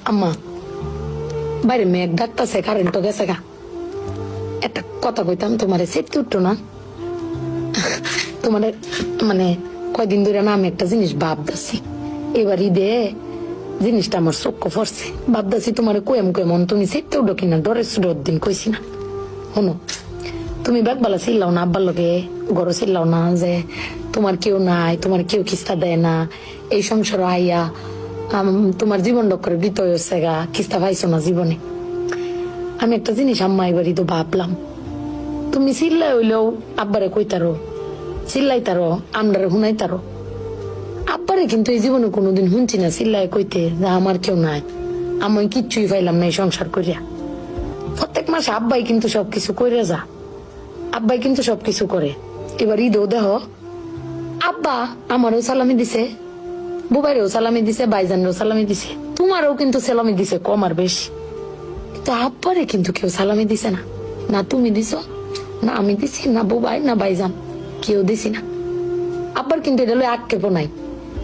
আম্মা বাইরে মেঘ ডাকতেছে, কারেন্ট তো গেছে গা। একটা কথা কইতাম, তোমার সেটকে উঠতো না? তোমার মানে কয়দিন ধরে না আমি একটা জিনিস ভাবতেছি, এবার ঈদে জিনিসটা আমার চোখ পড়ছে। ভাবতেছি তোমার কেমন তুমি সেটতে উঠো কিনা, ডরে সুডোর দিন কইছি না। শোনো, তুমি ব্যাগবালা চিল্লাও না, আব্বার লোকে গড় চিল্লাও না যে তোমার কেউ নাই, তোমার কেউ কিস্তা দেয় না, এই সংসার আইয়া তোমার জীবন ডক্করে বৃত হয়েছে গা, কিস্তা পাইছো না জীবনে। আমি একটা জিনিস আম্মা এবারই তো ভাবলাম, তুমি চিল্লাই হইলেও আব্বারে কইতারো, চিল্লাইতারো, আমরারে শুনাইতারো। আব্বারে কিন্তু এই জীবনে কোনোদিন শুনছি না চিল্লাই কইতে যে আমার কেউ নাই, আমি কিচ্ছুই পাইলাম না এই সংসার করিয়া। প্রত্যেক মাসে আব্বাই কিন্তু সবকিছু করে যা, আব্বাই কিন্তু সবকিছু করে। এবার ঈদেও দেহ আব্বা আমারও সালামি দিছে, বুবাইরেও সালামি দিছে, বাইজানেরও সালামি দিছে, তোমারও কিন্তু সালামি দিছে কম আর বেশি। তো আব্বারে কিন্তু কেউ সালামি দিছে না, না তুমি দিছ, না আমি দিছি, না বুবাই, না বাইজান, কেউ দিছি না। আব্বার কিন্তু এটা লই আক্ষেপও নাই।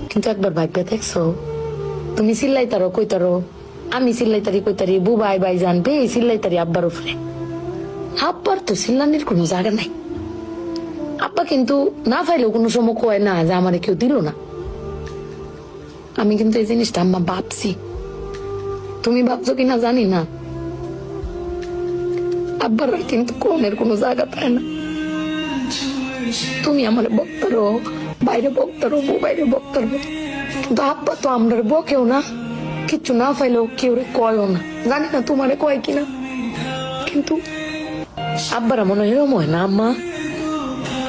কিন্তু একবার ভাগ্যে দেখছো, তুমি চিল্লাইতারো কইতারো, আমি চিল্লাইতারি কইতারি, বুবাই বাইজান বে চিল্লাইতারি আব্বার উপরে। আব্বার তো চিল্লানির কোনো জায়গা নাই। আব্বা কিন্তু না পাইলেও কোনো সময় কয় না যে আমারে কেউ দিল না। আমি কিন্তু এই জিনিসটা আম্মা ভাবছি, তুমি ভাবছো কিনা জানি না। আব্বার কিন্তু কোনের কোনো জায়গা পায় না। তুমি আমার বক্তারো, বাইরে বক্তারো, বাইরে বক্তারো, কিন্তু আব্বা তো আমরা বকেও না, কিচ্ছু না পাইলেও কেউ কয়ও না। জানি না তোমারে কয় কিনা, কিন্তু আব্বারা মনে এরম হয় না আম্মা?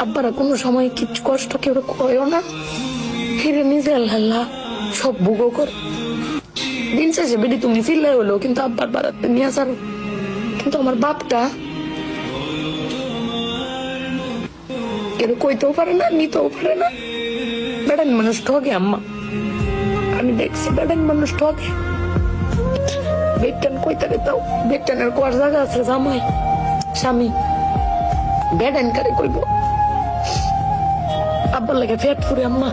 আব্বারা কোনো সময় কিছু কষ্ট কেউ কয়ও না, ফিরে নিজে আল্লাহ সব ভুগো কর। দিন শেষে বেডি তুমি চিল্লাই হলো কিন্তু আব্বার বাড়াতে নিয়ে আসার। কিন্তু আমার বাপটা কেউ কইতেও পারে না, নিতেও পারে না। বেড়ান মানুষ ঠকে আম্মা, আমি দেখছি বেড়ান মানুষ ঠকে। বেটান কইতারে দাও, বেটানের কোয়ার জায়গা আছে জামাই স্বামী, বেড়ান কারে কইব। আব্বার লাগে ফেট ফুরে আম্মা।